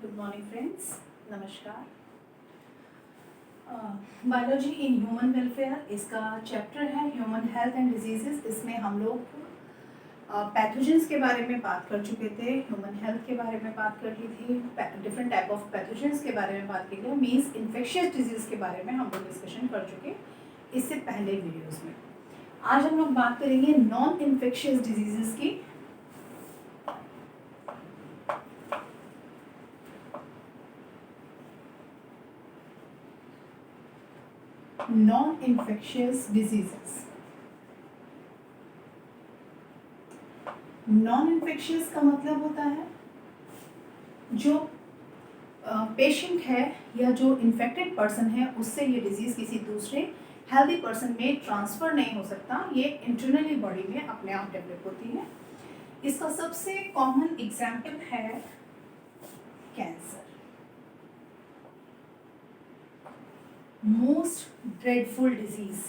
Good morning friends, नमस्कार। Biology in human welfare इसका chapter है ह्यूमन हेल्थ एंड डिजीजेस। इसमें हम लोग पैथोजेंस के बारे में बात कर चुके थे, ह्यूमन हेल्थ के बारे में बात कर ली थी, डिफरेंट टाइप ऑफ पैथोजेंस के बारे में बात की थी, मीन्स इन्फेक्शियस डिजीज़ के बारे में हम लोग डिस्कशन कर चुके इससे पहले वीडियोज़ में। आज हम लोग बात करेंगे नॉन इन्फेक्शियस डिजीज़ की। Non infectious diseases. Non infectious का मतलब होता है जो पेशेंट है या जो इन्फेक्टेड पर्सन है उससे ये डिजीज़ किसी दूसरे हेल्दी पर्सन में ट्रांसफ़र नहीं हो सकता, ये इंटरनली बॉडी में अपने आप डेवलप होती है। इसका सबसे कॉमन एग्जाम्पल है कैंसर। मोस्ट ड्रेडफुल डिजीज़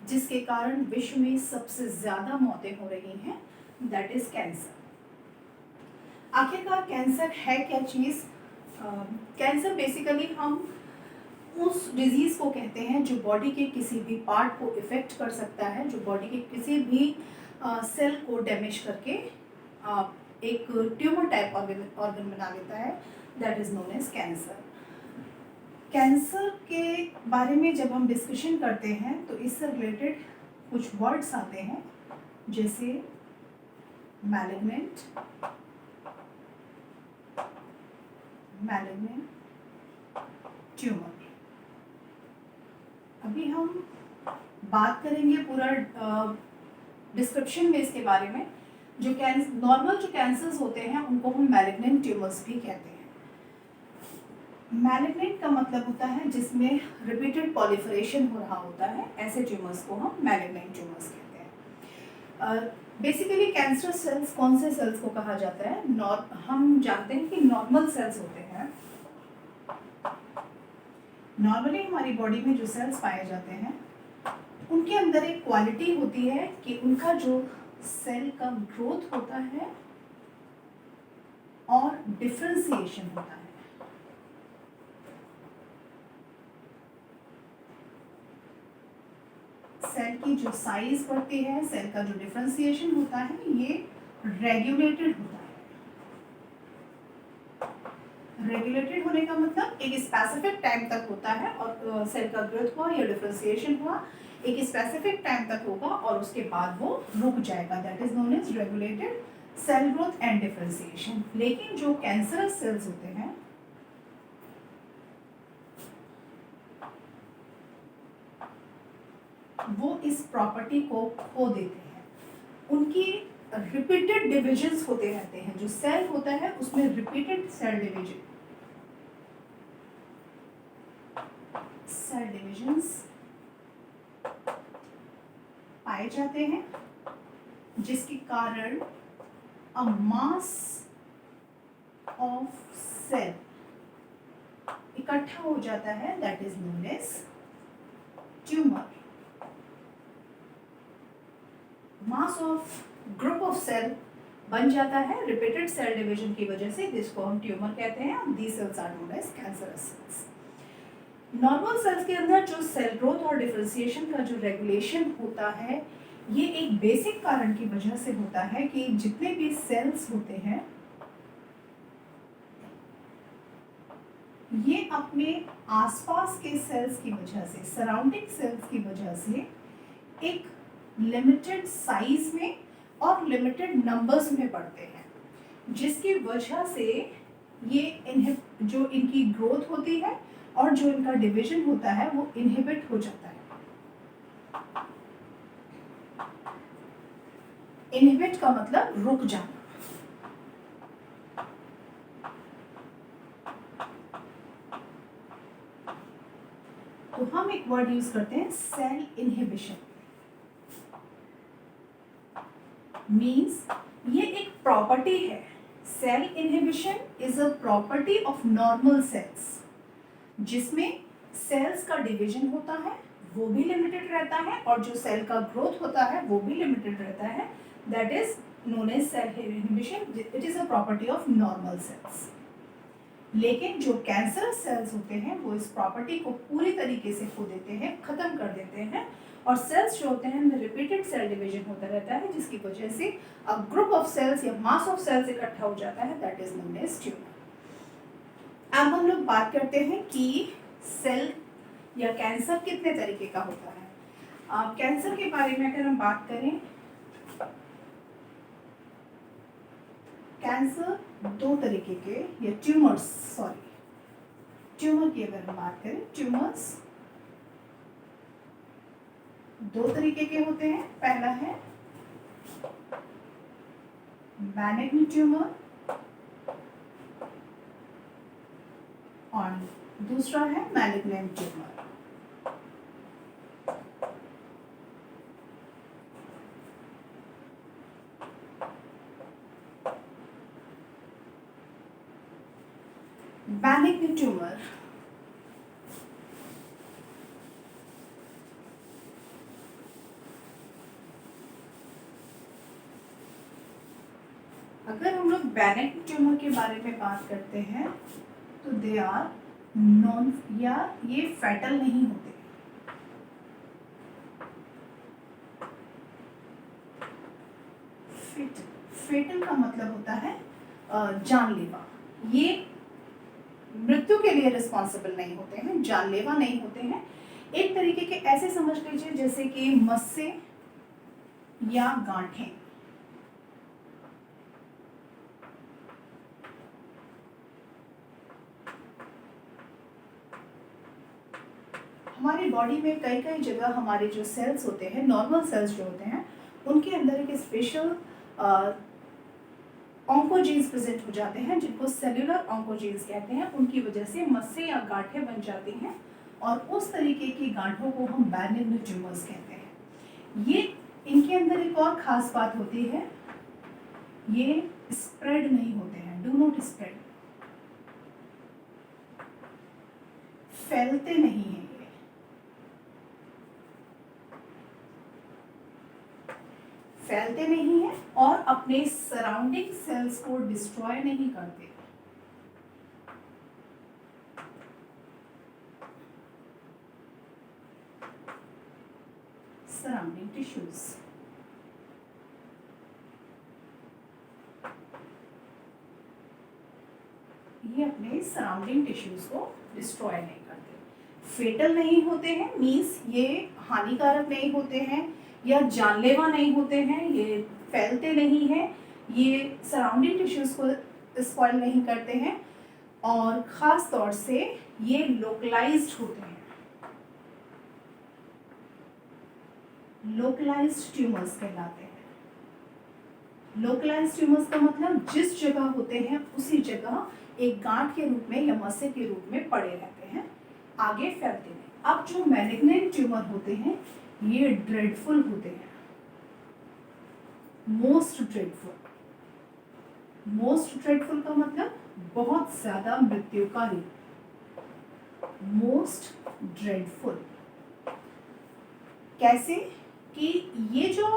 जिसके कारण विश्व में सबसे ज़्यादा मौतें हो रही हैं, दैट इज़ कैंसर। आखिरकार कैंसर है क्या चीज़? कैंसर बेसिकली हम उस डिजीज़ को कहते हैं जो बॉडी के किसी भी पार्ट को इफ़ेक्ट कर सकता है, जो बॉडी के किसी भी सेल को डैमेज करके एक ट्यूमर टाइप ऑर्गन बना लेता है, that is known as cancer. Cancer के बारे में जब हम डिस्कशन करते हैं तो इससे रिलेटेड कुछ वर्ड्स आते हैं, जैसे मैलिग्नेंट, ट्यूमर। अभी हम बात करेंगे पूरा डिस्क्रिप्शन में इसके बारे में। जो नॉर्मल जो कैंसर्स होते हैं उनको हम मैलिग्नेंट ट्यूमर्स भी कहते हैं। मैलिग्नेंट का मतलब होता है जिसमें रिपीटेड पॉलिफरेशन हो रहा होता है, ऐसे ट्यूमर्स को हम मैलिग्नेंट ट्यूमर्स कहते हैं। बेसिकली कैंसर सेल्स कौन से सेल्स को कहा जाता है? हम जानते हैं कि नॉर्मल सेल्स होते हैं। नॉर्मली हमारी बॉडी में जो सेल्स पाए जाते हैं उनके अंदर एक क्वालिटी होती है कि उनका जो सेल का ग्रोथ होता है और डिफरेंशिएशन होता है। सेल की जो साइज बढ़ती है, सेल का जो डिफरेंशिएशन होता है, ये रेगुलेटेड होता है। रेगुलेटेड होने का मतलब एक स्पेसिफिक टाइम तक होता है और सेल का ग्रोथ हुआ या डिफरेंशिएशन हुआ एक स्पेसिफिक टाइम तक होगा और उसके बाद वो रुक जाएगा, that is known as regulated cell growth and differentiation. लेकिन जो कैंसरस सेल्स होते हैं वो इस प्रॉपर्टी को खो देते हैं। उनकी रिपीटेड डिविजन्स होते रहते हैं। जो सेल होता है उसमें रिपीटेड सेल डिविजन्स पाए जाते हैं, जिसके कारण अ मास ऑफ सेल इकट्ठा हो जाता है, that is known as tumour. Mass of group of cell बन जाता है रिपीटेड सेल डिवीजन की वजह से, जिसको हम ट्यूमर कहते हैं। These cells are known as cancerous cells. Normal cells के अंदर जो सेल ग्रोथ और डिफरेंशिएशन का जो रेगुलेशन होता है, ये एक बेसिक कारण की वजह से होता है कि जितने भी सेल्स होते हैं ये अपने आसपास के सेल्स की वजह से, सराउंडिंग सेल्स की वजह से एक लिमिटेड साइज में और लिमिटेड नंबर्स में बढ़ते हैं, जिसकी वजह से ये जो इनकी ग्रोथ होती है और जो इनका डिवीजन होता है वो इनहिबिट हो जाता है। इनहिबिट का मतलब रुक जाना। तो हम एक वर्ड यूज करते हैं सेल इनहिबिशन। मीन्स ये एक प्रॉपर्टी है। Cell inhibition is a property of normal cells, जिसमें सेल्स का डिवीजन होता है वो भी लिमिटेड रहता है और जो सेल का ग्रोथ होता है वो भी लिमिटेड रहता है, that is known as cell inhibition. It is a property of normal cells. लेकिन जो कैंसरस सेल्स होते हैं वो इस प्रॉपर्टी को पूरी तरीके से खो देते हैं, खत्म कर देते हैं, और सेल्स जो होते हैं उनमें रिपीटेड सेल डिवीजन होता रहता है, जिसकी वजह से अ ग्रुप ऑफ सेल्स या मास ऑफ सेल्स इकट्ठा हो जाता है, that is known as tumour. अब हम लोग बात करते हैं कि सेल या कैंसर कितने तरीके का होता है। कैंसर के बारे में अगर हम बात करें, कैंसर दो तरीके के, या ट्यूमर की अगर हम बात करें, ट्यूमर्स दो तरीके के होते हैं। पहला है मैलिग्नेंट ट्यूमर और दूसरा है मैलिग्नेंट ट्यूमर। मैलिग्नेंट ट्यूमर अगर हम लोग मैलिग्नेंट ट्यूमर के बारे में बात करते हैं तो दे आर नॉन, या ये फैटल नहीं होते। फेटल का मतलब होता है जानलेवा। ये मृत्यु के लिए रिस्पॉन्सिबल नहीं होते हैं, जानलेवा नहीं होते हैं। एक तरीके के ऐसे समझ लीजिए जैसे कि मस्से या गांठें। हमारी बॉडी में कई कई जगह हमारे जो सेल्स होते हैं, नॉर्मल सेल्स जो होते हैं, उनके अंदर एक स्पेशल ऑन्कोजीन्स प्रेजेंट हो जाते हैं, जिनको सेल्यूलर ऑन्कोजीन्स कहते हैं। उनकी वजह से मस्से या गांठें बन जाती हैं, और उस तरीके की गांठों को हम मैलिग्नेंट ट्यूमर्स कहते हैं। ये इनके अंदर एक और खास बात होती है, ये स्प्रेड नहीं होते हैं, डू नॉट स्प्रेड, फैलते नहीं हैं। फैलते नहीं हैं और अपने सराउंडिंग सेल्स को डिस्ट्रॉय नहीं करते। सराउंडिंग टिश्यूज, ये अपने सराउंडिंग टिश्यूज को डिस्ट्रॉय नहीं करते। फेटल नहीं होते हैं मीन्स ये हानिकारक नहीं होते हैं या जानलेवा नहीं होते हैं, ये फैलते नहीं हैं, ये सराउंडिंग टिश्यूज को स्पॉइल नहीं करते हैं, और ख़ास तौर से ये लोकलाइज्ड होते हैं। लोकलाइज्ड ट्यूमर्स कहलाते हैं। लोकलाइज्ड ट्यूमर्स का मतलब जिस जगह होते हैं उसी जगह एक गांठ के रूप में या मस्से के रूप में पड़े रहते हैं, आगे फैलते नहीं। अब जो मैलिग्नेंट ट्यूमर होते हैं ये ड्रेडफुल होते हैं, मोस्ट ड्रेडफुल। मोस्ट ड्रेडफुल का मतलब बहुत ज्यादा मृत्युकारी, मोस्ट ड्रेडफुल। कैसे कि ये जो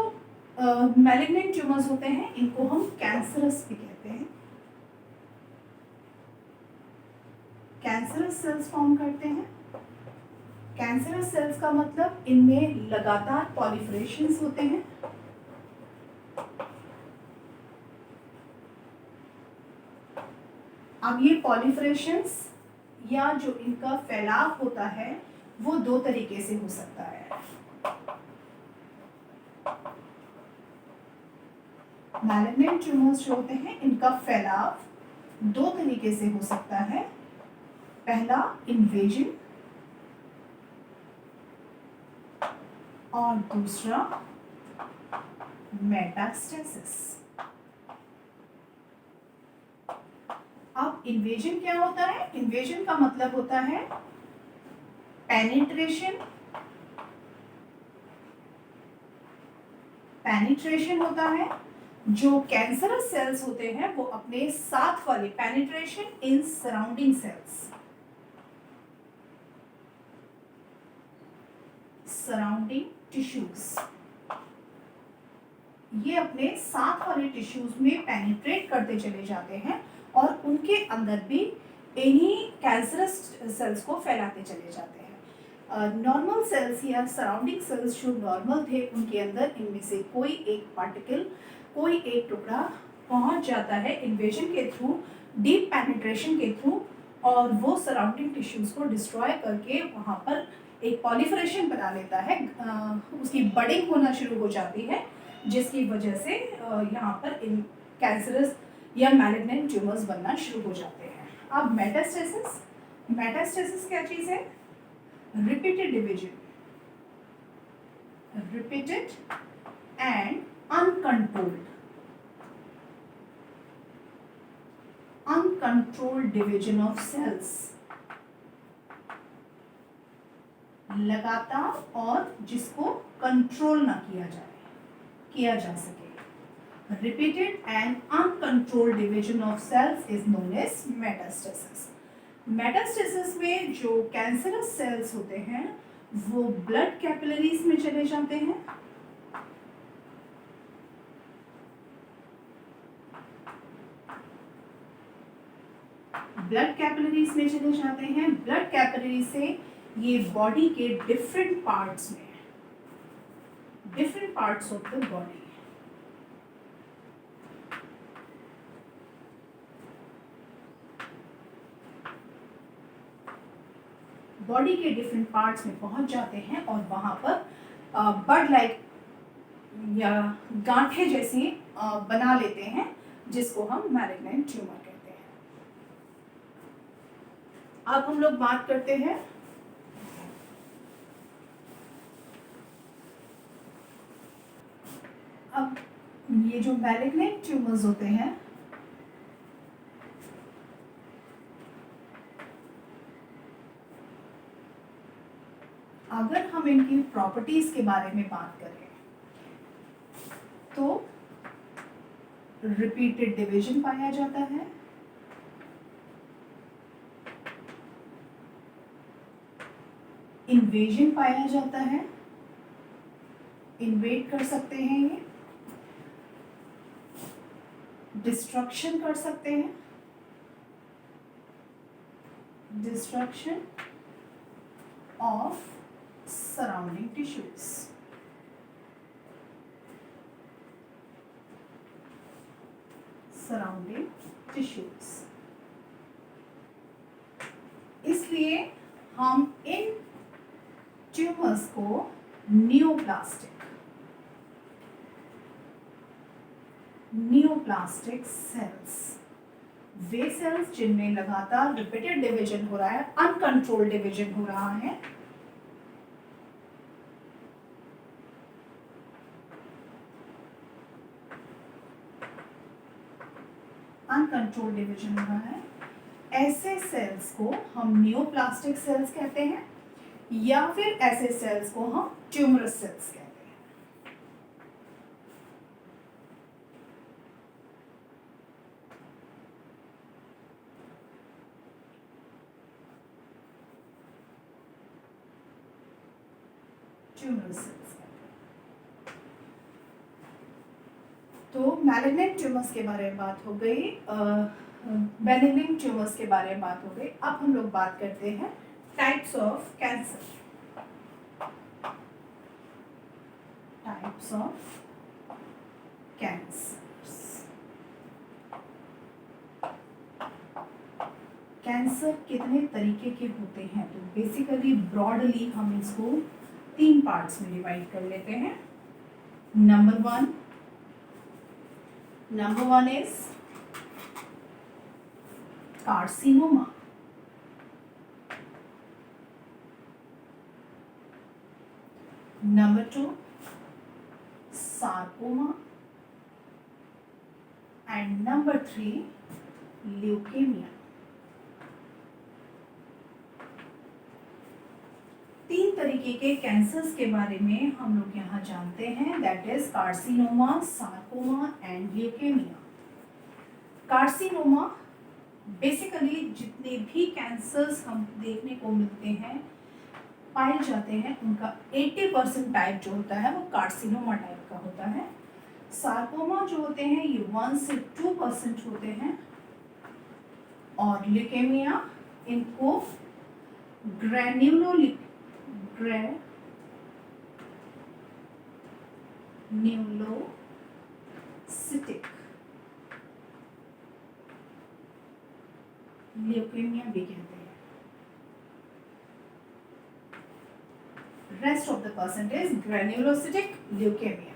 मैलिग्नेंट ट्यूमर्स होते हैं इनको हम कैंसरस भी कहते हैं। कैंसरस सेल्स फॉर्म करते हैं। कैंसरस सेल्स का मतलब इनमें लगातार पॉलिफरेशंस होते हैं। अब ये पॉलिफरेशंस या जो इनका फैलाव होता है वो दो तरीके से हो सकता है। मैलिग्नेंट ट्यूमर्स जो होते हैं इनका फैलाव दो तरीके से हो सकता है। पहला इन्वेजन और दूसरा मेटास्टेसिस। अब इन्वेजन क्या होता है? इन्वेजन का मतलब होता है पेनिट्रेशन। पेनिट्रेशन होता है जो कैंसरस सेल्स होते हैं वो अपने साथ वाले, penetration in surrounding sales, surrounding tissues, ये अपने साथ वाले टिश्यूज में पेनिट्रेट करते चले जाते हैं और उनके अंदर भी इन्हीं कैंसरस सेल्स को फैलाते चले जाते हैं। नॉर्मल सेल्स या सराउंडिंग सेल्स जो नॉर्मल थे उनके अंदर इनमें से कोई एक पार्टिकल, कोई एक टुकड़ा पहुंच जाता है इन्वेजन के थ्रू, डीप पेनिट्रेशन के थ्रू, और वो सराउंडिंग टिश्यूज़ को डिस्ट्रॉय करके वहाँ पर एक पॉलीफरेशन बना लेता है, उसकी बडिंग होना शुरू हो जाती है, जिसकी वजह से यहाँ पर इन कैंसरस या मैलिग्नेंट ट्यूमर्स बनना शुरू हो जाते हैं। अब मेटास्टेसिस, मेटास्टेसिस क्या चीज़ है? Repeated division, repeated and uncontrolled, uncontrolled division of cells, लगातार और जिसको कंट्रोल ना किया जा सके। Repeated and uncontrolled division of cells is known as metastasis. Metastasis में जो कैंसरस सेल्स होते हैं वो ब्लड कैपिलरीज में चले जाते हैं, ब्लड कैपिलरीज में चले जाते हैं। ब्लड कैपिलरी से ये बॉडी के डिफरेंट पार्ट्स में, different parts of the body, body के डिफरेंट पार्ट्स में पहुंच जाते हैं और वहां पर बड लाइक या गांठे जैसी बना लेते हैं, जिसको हम मैलिग्नेंट ट्यूमर कहते हैं। अब हम लोग बात करते हैं अब ये जो मैलिग्नेंट ट्यूमर्स होते हैं अगर हम इनकी प्रॉपर्टीज के बारे में बात करें तो रिपीटेड डिवीजन पाया जाता है, इन्वेजन पाया जाता है, इन्वेड कर सकते हैं ये, डिस्ट्रक्शन कर सकते हैं, destruction of surrounding tissues, surrounding tissues. इसलिए हम इन ट्यूमर्स को नियोप्लास्टिक सेल्स, वे सेल्स जिनमें लगातार रिपीटेड डिवीजन हो रहा है, अनकंट्रोल्ड डिवीजन हो रहा है, अनकंट्रोल्ड डिवीजन हो रहा है, ऐसे सेल्स को हम नियोप्लास्टिक सेल्स कहते हैं या फिर ऐसे सेल्स को हम ट्यूमरस सेल्स कहते हैं। ट्यूमरस सेल्स कहते हैं। तो मैलिग्नेंट ट्यूमर्स के बारे में बात हो गई, बेनिग्न ट्यूमर्स के बारे में बात हो गई। अब हम लोग बात करते हैं types of cancer, types of cancers. Cancer कितने तरीके के होते हैं? तो बेसिकली ब्रॉडली हम इसको 3 पार्ट्स में डिवाइड कर लेते हैं। Number one is carcinoma, number 2 sarcoma, and number 3 leukaemia. 3 तरीके के कैंसर्स के बारे में हम लोग यहाँ जानते हैं, that is carcinoma, sarcoma and leukaemia. Carcinoma basically जितने भी कैंसर्स हम देखने को मिलते हैं, पाए जाते हैं, उनका 80% टाइप जो होता है वो कार्सिनोमा टाइप का होता है। सार्कोमा जो होते हैं ये 1 से 2% होते हैं, और ल्यूकेमिया, इनको ग्रैन्युलोसिटिक ल्यूकेमिया भी कहते हैं। Rest of the percentage granulocytic leukaemia.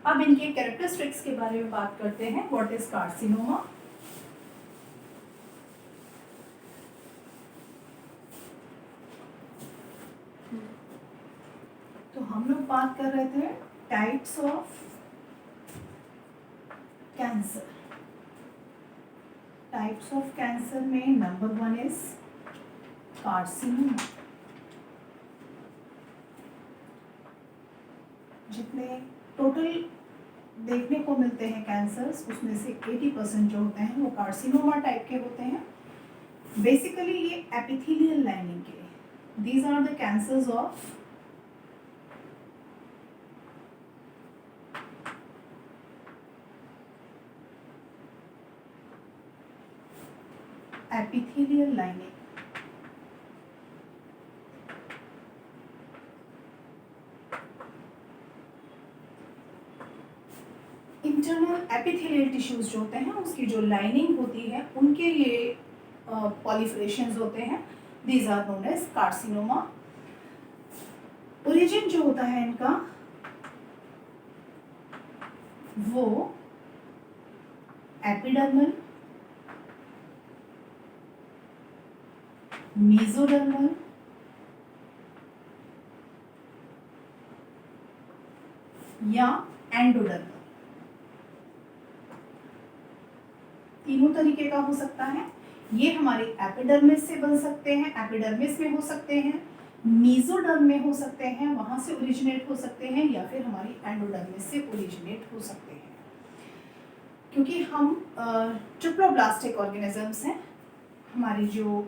अब इनके कैरेक्टरिस्टिक्स के बारे में बात करते हैं। What is carcinoma? तो हम लोग बात कर रहे थे types of cancer. Types of cancer में नंबर 1 इज कार्सिनोमा। जितने टोटल देखने को मिलते हैं कैंसर्स, उसमें से 80% जो होते हैं वो कार्सिनोमा टाइप के होते हैं। बेसिकली ये एपिथेलियल लाइनिंग के, these are the cancers of epithelial lining। Internal epithelial tissues जो होते हैं उसकी जो लाइनिंग होती है उनके ये पॉलिफरेशंस होते हैं। These are known as carcinoma. Origin जो होता है इनका वो एपिडर्मल, मेसोडर्मल या एंडोडर्मल, तीनों तरीके का हो सकता है। ये हमारी एपिडर्मिस से बन सकते हैं, एपिडर्मिस में हो सकते हैं, मेसोडर्म में हो सकते हैं, वहां से ओरिजिनेट हो सकते हैं, या फिर हमारी एंडोडर्मिस से ओरिजिनेट हो सकते हैं। क्योंकि हम ट्रिप्लोब्लास्टिक ऑर्गेनिजम्स हैं, हमारी जो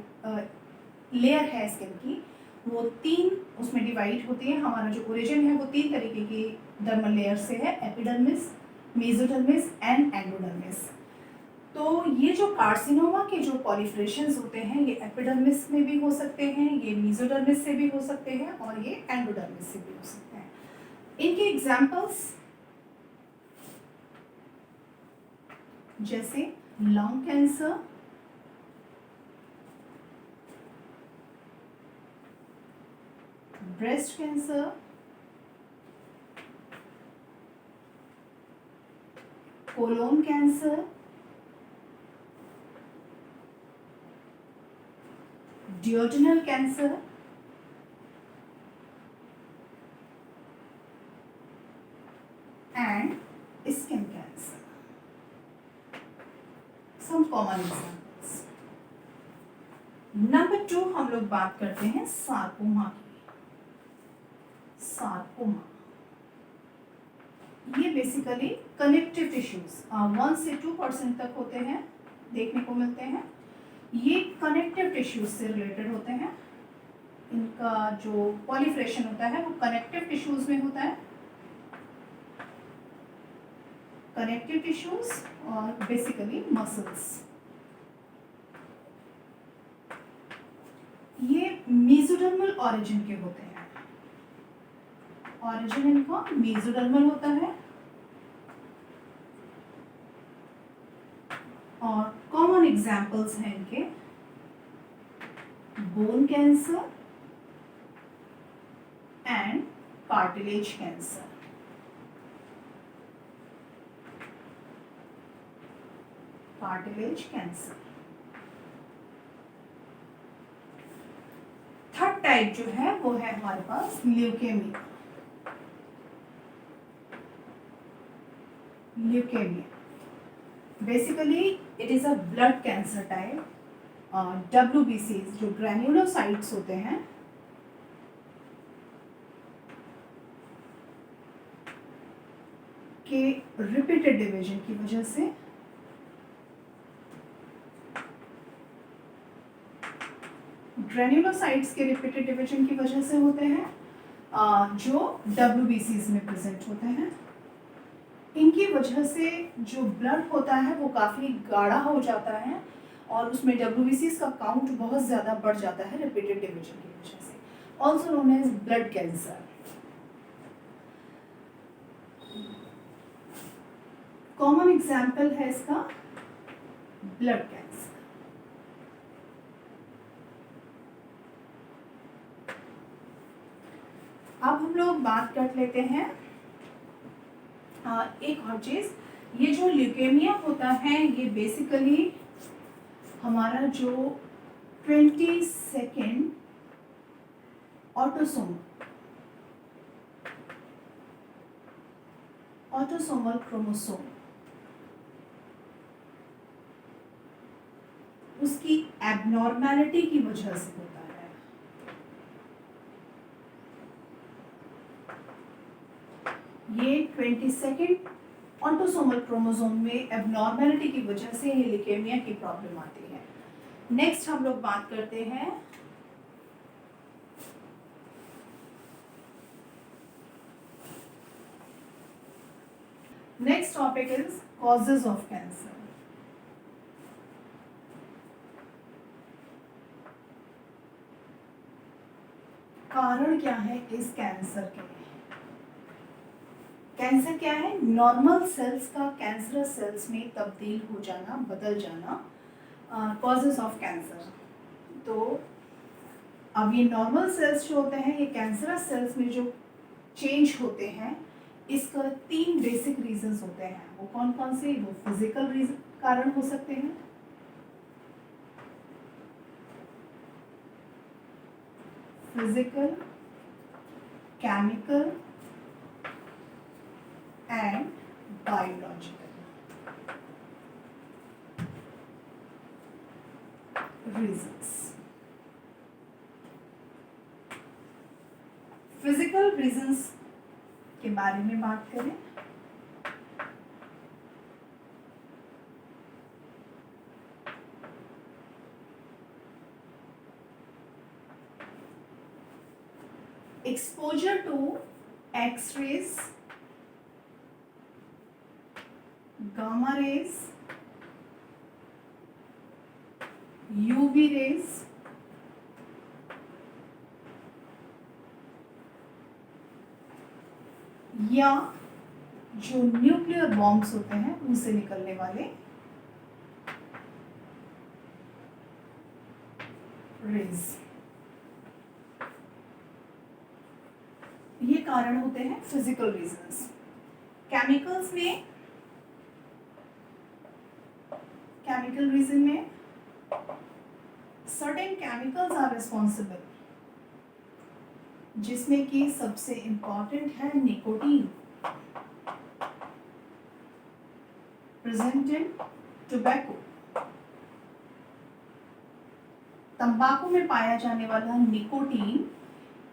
लेयर है स्किन की वो 3 उसमें डिवाइड होती है। हमारा जो ओरिजिन है वो 3 तरीके की डर्मल लेयर से है, एपिडर्मिस, मेसोडर्मिस एंड एंडोडर्मिस। तो ये जो कार्सिनोमा के जो पॉलिफरेशंस होते हैं ये एपिडर्मिस में भी हो सकते हैं, ये मेसोडर्मिस से भी हो सकते हैं और ये एंडोडर्मिस से भी हो सकते हैं। इनके एग्जांपल्स जैसे lung cancer, breast cancer, colon cancer, duodenal cancer and skin cancer. Some common examples. Number 2 हम लोग बात करते हैं सार्कोमा की। सार्कोमा ये बेसिकली कनेक्टिव टिश्यूज 1 से 2% तक होते हैं, देखने को मिलते हैं। ये कनेक्टिव टिश्यूज से रिलेटेड होते हैं। इनका जो पॉलिफरेशन होता है वो कनेक्टिव टिश्यूज में होता है, कनेक्टिव टिश्यूज और बेसिकली मसल्स। ये मेसोडर्मल ऑरिजिन के होते हैं, ऑरिजिन इनका मेसोडर्मल होता है। और कॉमन एग्जांपल्स हैं इनके bone cancer and cartilage cancer. Cartilage cancer. Third type जो है वो है हमारे पास leukaemia. Leukaemia basically it is a blood cancer type. WBCs जो ग्रैन्युलोसाइट्स होते हैं के रिपीटेड डिवीजन की वजह से ग्रैन्युलोसाइट्स के रिपीटेड डिवीजन की वजह से होते हैं, जो WBCs में प्रेजेंट होते हैं। इनकी वजह से जो ब्लड होता है वो काफ़ी गाढ़ा हो जाता है और उसमें WBCs का काउंट बहुत ज़्यादा बढ़ जाता है रिपीटेड डिवीजन की वजह से, also known as blood cancer. Common example है इसका ब्लड कैंसर। अब हम लोग बात कर लेते हैं एक और चीज, ये जो ल्यूकेमिया होता है ये बेसिकली हमारा जो 22nd ऑटोसोमल क्रोमोसोम उसकी एबनॉर्मेलिटी की वजह से होता है। ये 22nd ऑटोसोमल क्रोमोसोम में एबनॉर्मेलिटी की वजह से ये ल्यूकेमिया की प्रॉब्लम आती है। नेक्स्ट हम लोग बात करते हैं next topic is causes of cancer. कारण क्या है इस कैंसर के? कैंसर क्या है? नॉर्मल सेल्स का कैंसरस सेल्स में तब्दील हो जाना, बदल जाना, कॉजेज ऑफ कैंसर। तो अब ये नॉर्मल सेल्स जो होते हैं, ये कैंसरस सेल्स में जो चेंज होते हैं, इसका 3 बेसिक रीजंस होते हैं। वो कौन कौन से? वो फिजिकल रीजन कारण हो सकते हैं, physical, chemical and biological reasons. Physical reasons के बारे में बात करें, exposure to X-rays, gamma rays, UV rays, या जो न्यूक्लियर बॉम्ब्स होते हैं उनसे निकलने वाले रेज, ये कारण होते हैं फिजिकल रीजंस। केमिकल्स में, केमिकल रीजन में सर्टेन केमिकल्स आर रिस्पॉन्सिबल, जिसमें कि सबसे इंपॉर्टेंट है निकोटीन, प्रेजेंट इन टोबैको। तंबाकू में पाया जाने वाला निकोटीन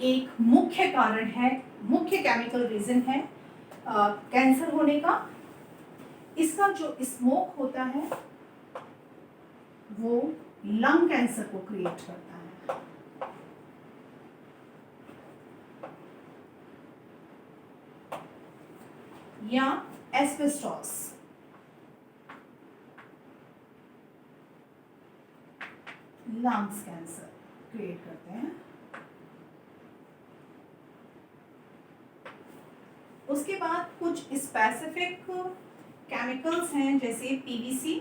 एक मुख्य कारण है, मुख्य केमिकल रीजन है कैंसर होने का। इसका जो स्मोक होता है वो लंग कैंसर को क्रिएट करता है। या एस्बेस्टॉस, लंग्स कैंसर क्रिएट करते हैं। उसके बाद कुछ स्पेसिफिक केमिकल्स हैं जैसे PVC,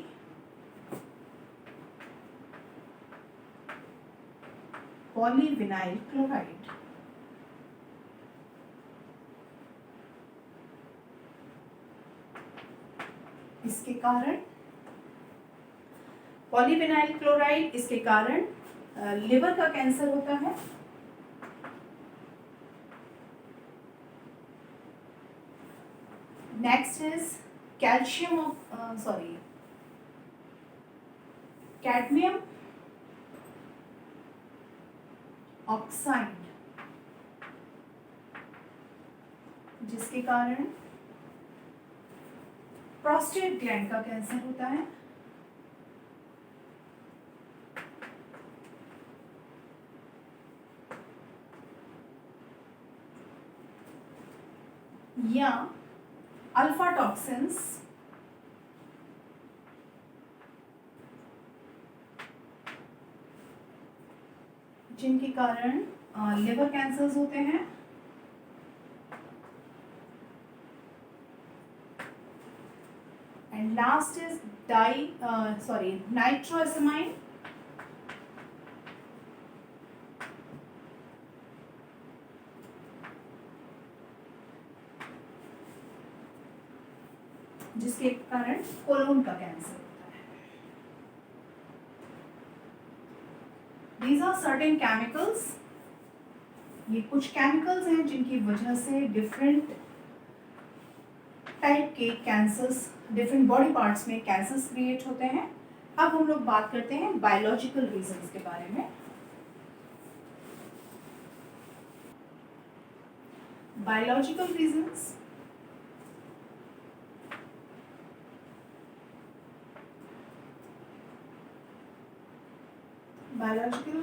पॉलीविनाइल क्लोराइड, इसके कारण पॉलीविनाइल क्लोराइड, इसके कारण लिवर का कैंसर होता है। नेक्स्ट इज कैडमियम ऑक्साइड, जिसके कारण प्रोस्टेट ग्लैंड का कैंसर होता है। या अल्फा टॉक्सिन्स, जिनके कारण लिवर कैंसर्स होते हैं। एंड लास्ट इज नाइट्रोएसामाइन, जिसके कारण कोलोन का कैंसर होता है। These are certain chemicals, ये कुछ केमिकल्स हैं जिनकी वजह से डिफरेंट टाइप के कैंसर्स, डिफरेंट बॉडी पार्ट्स में कैंसर्स क्रिएट होते हैं। अब हम लोग बात करते हैं बायोलॉजिकल रीजंस के बारे में। बायोलॉजिकल रीजंस, बायोलॉजिकल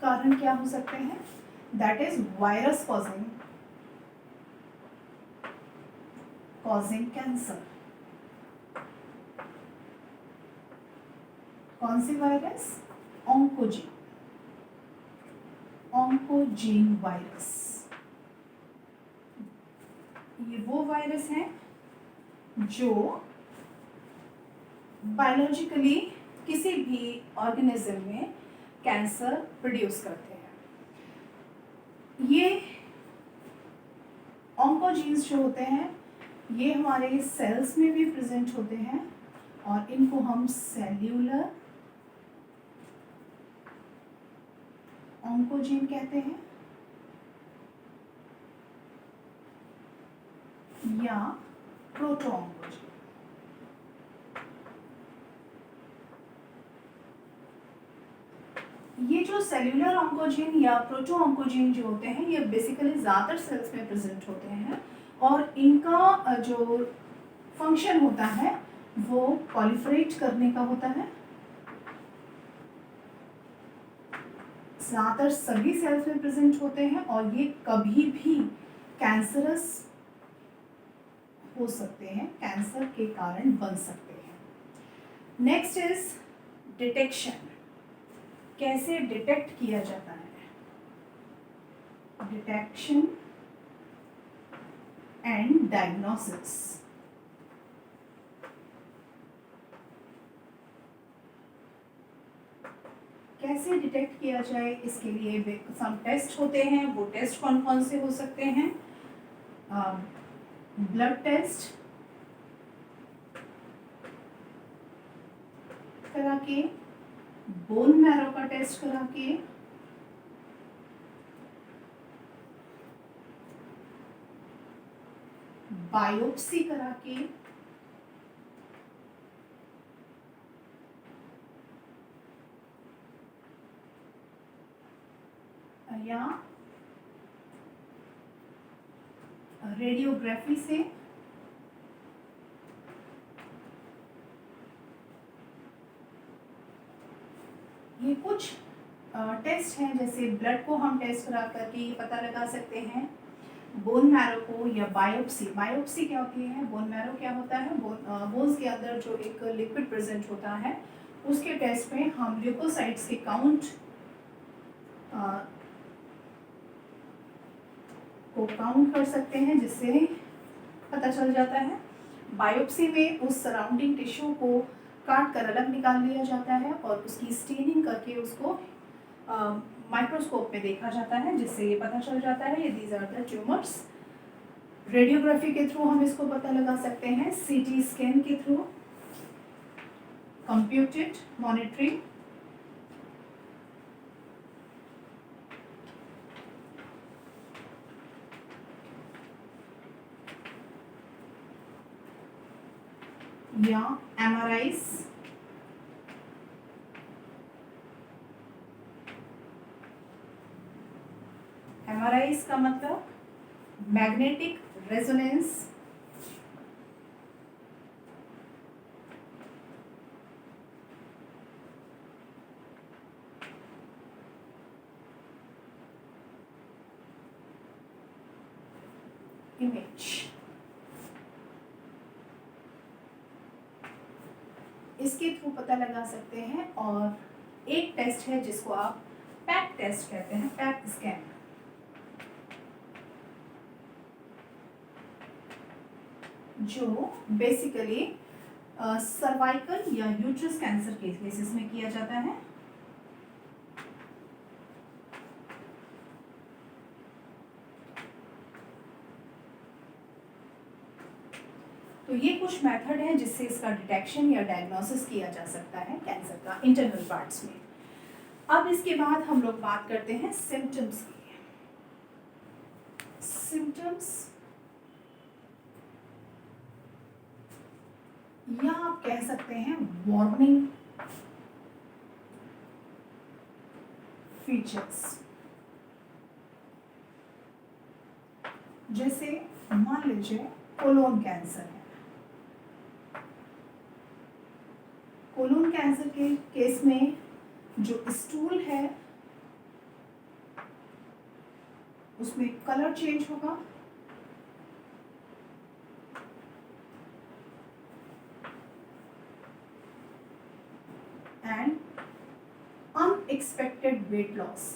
कारण क्या हो सकते हैं? That is virus causing cancer. कौन सी वायरस? Oncogene virus. ये वो वायरस हैं जो बायोलॉजिकली किसी भी ऑर्गेनिज्म में कैंसर प्रोड्यूस करते हैं। ये ऑन्कोजीन्स जो होते हैं ये हमारे सेल्स में भी प्रेजेंट होते हैं और इनको हम सेल्यूलर ऑन्कोजीन कहते हैं या प्रोटोऑन्कोजीन। ये जो सेल्यूलर ऑन्कोजीन या प्रोटोऑन्कोजीन जो होते हैं ये बेसिकली ज़्यादातर सेल्स में प्रेजेंट होते हैं और इनका जो फंक्शन होता है वो प्रोलिफरेट करने का होता है। ज़्यादातर सभी सेल्स में प्रेजेंट होते हैं और ये कभी भी कैंसरस हो सकते हैं, कैंसर के कारण बन सकते हैं। Next is detection. कैसे डिटेक्ट किया जाता है? Detection and diagnosis. कैसे डिटेक्ट किया जाए? इसके लिए सम टेस्ट होते हैं। वो टेस्ट कौन कौन से हो सकते हैं? ब्लड टेस्ट करा के, बोन मैरो का टेस्ट करा के, बायोप्सी करा के, या रेडियोग्राफी से ये कुछ टेस्ट हैं। जैसे ब्लड को हम टेस्ट करा करके ये पता लगा सकते हैं, बोन मैरो को, या बायोप्सी। बायोप्सी क्या होती है? बोन मैरो क्या होता है? बोन्स के अंदर जो एक लिक्विड प्रेजेंट होता है उसके टेस्ट में हम ल्यूकोसाइट्स के काउंट को काउंट कर सकते हैं जिससे पता चल जाता है। बायोप्सी में उस सराउंडिंग टिश्यू को काट कर अलग निकाल लिया जाता है और उसकी स्टेनिंग करके उसको माइक्रोस्कोप में देखा जाता है जिससे ये पता चल जाता है ये these are the tumours. Radiography के थ्रू हम इसको पता लगा सकते हैं, सीटी स्कैन के थ्रू, कंप्यूटेड मॉनिटरिंग, या एमआरआईज। एमआरआईज का मतलब मैग्नेटिक रेजोनेंस इमेज। इसके थ्रू पता लगा सकते हैं। और एक टेस्ट है जिसको आप पैट पैक टेस्ट कहते हैं, पैक स्कैन। जो बेसिकली सर्वाइकल या यूट्रस कैंसर के केसेस में किया जाता है। तो ये कुछ मेथड है जिससे इसका डिटेक्शन या डायग्नोसिस किया जा सकता है कैंसर का इंटरनल पार्ट्स में। अब इसके बाद हम लोग बात करते हैं सिम्टम्स की। सिम्टम्स या आप कह सकते हैं वार्निंग फीचर्स। जैसे मान लीजिए कोलोन कैंसर है। कोलोन कैंसर के केस में जो स्टूल है उसमें कलर चेंज होगा, and unexpected weight loss.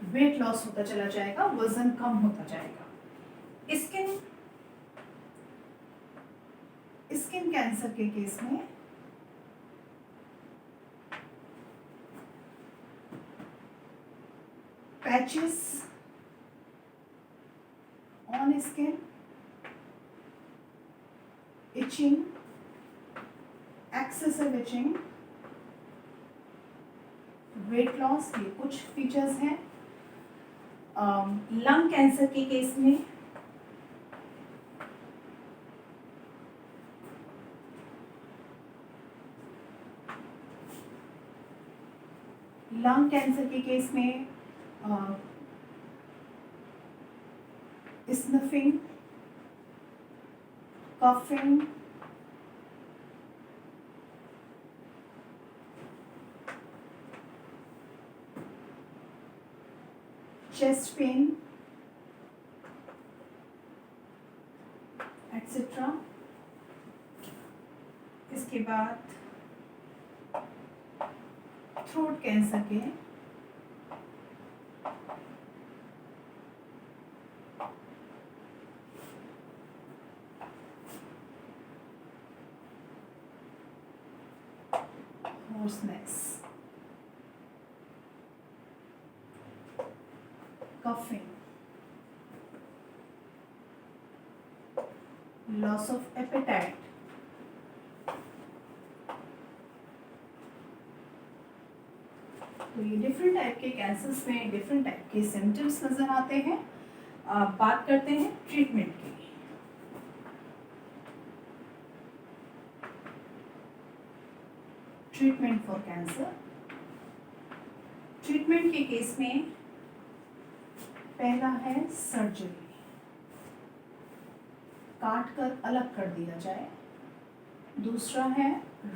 Weight loss होता चला जाएगा, वजन कम होता जाएगा। स्किन कैंसर के केस में patches on skin, itching, excessive itching, weight loss, ये कुछ फीचर्स हैं। लंग कैंसर के केस में sniffing, coughing, chest pain etcetera. इसके बाद थ्रोट कैंसर के hoarseness, coughing, loss of appetite, तो ये डिफरेंट टाइप के कैंसर्स में डिफरेंट टाइप के सिम्टम्स नजर आते हैं। बात करते हैं ट्रीटमेंट की। Treatment for cancer. ट्रीटमेंट के केस में पहला है सर्जरी, काट कर अलग कर दिया जाए। दूसरा है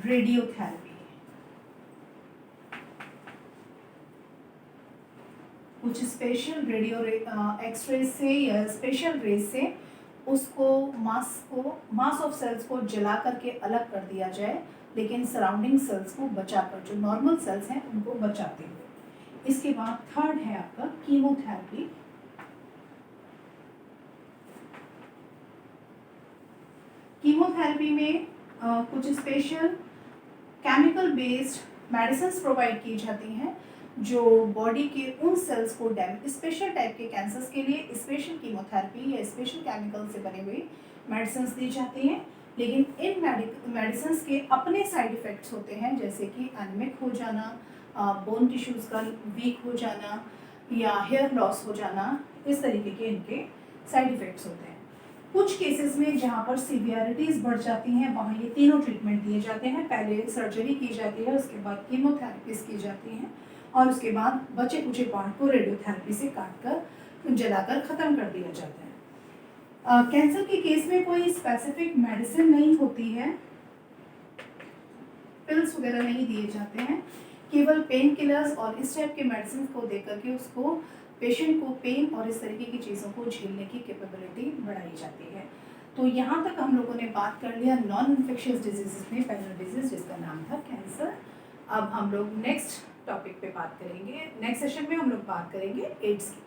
रेडियोथेरेपी, कुछ स्पेशल रेडियो एक्सरे से या स्पेशल रेज से उसको मास ऑफ सेल्स को जला करके अलग कर दिया जाए, लेकिन सराउंडिंग सेल्स को बचाकर, जो नॉर्मल सेल्स हैं उनको बचाते हुए। इसके बाद थर्ड है आपका कीमोथेरेपी। कीमोथेरेपी में कुछ special chemical based medicines provide की जाती हैं जो बॉडी के उन सेल्स को स्पेशल टाइप के कैंसर्स के लिए स्पेशल कीमोथेरेपी या स्पेशल केमिकल से बने हुए मेडिसिन्स दी जाती हैं। लेकिन इन मेडिसिन्स के अपने साइड इफ़ेक्ट्स होते हैं, जैसे कि एनीमिक हो जाना, बोन टिश्यूज़ का वीक हो जाना या हेयर लॉस हो जाना, इस तरीके के इनके साइड इफ़ेक्ट्स होते हैं। कुछ केसेस में जहाँ पर सीवियरिटीज़ बढ़ जाती हैं वहाँ ये तीनों ट्रीटमेंट दिए जाते हैं। पहले सर्जरी की जाती है, उसके बाद कीमोथेरेपीज़ की जाती हैं और उसके बाद बचे कुचे पार्ट को रेडियोथेरेपी से काट कर जलाकर ख़त्म कर दिया जाता है। कैंसर के केस में कोई स्पेसिफिक मेडिसिन नहीं होती है, पिल्स वगैरह नहीं दिए जाते हैं, केवल पेन किलर्स और इस टाइप के मेडिसिन को दे करके उसको पेशेंट को पेन और इस तरीके की चीज़ों को झेलने की कैपेबिलिटी बढ़ाई जाती है। तो यहाँ तक हम लोगों ने बात कर लिया नॉन इन्फेक्शियस डिजीज़ में पहला डिजीज़ जिसका नाम था कैंसर। अब हम लोग नेक्स्ट टॉपिक पे बात करेंगे, नेक्स्ट सेशन में हम लोग बात करेंगे एड्स की।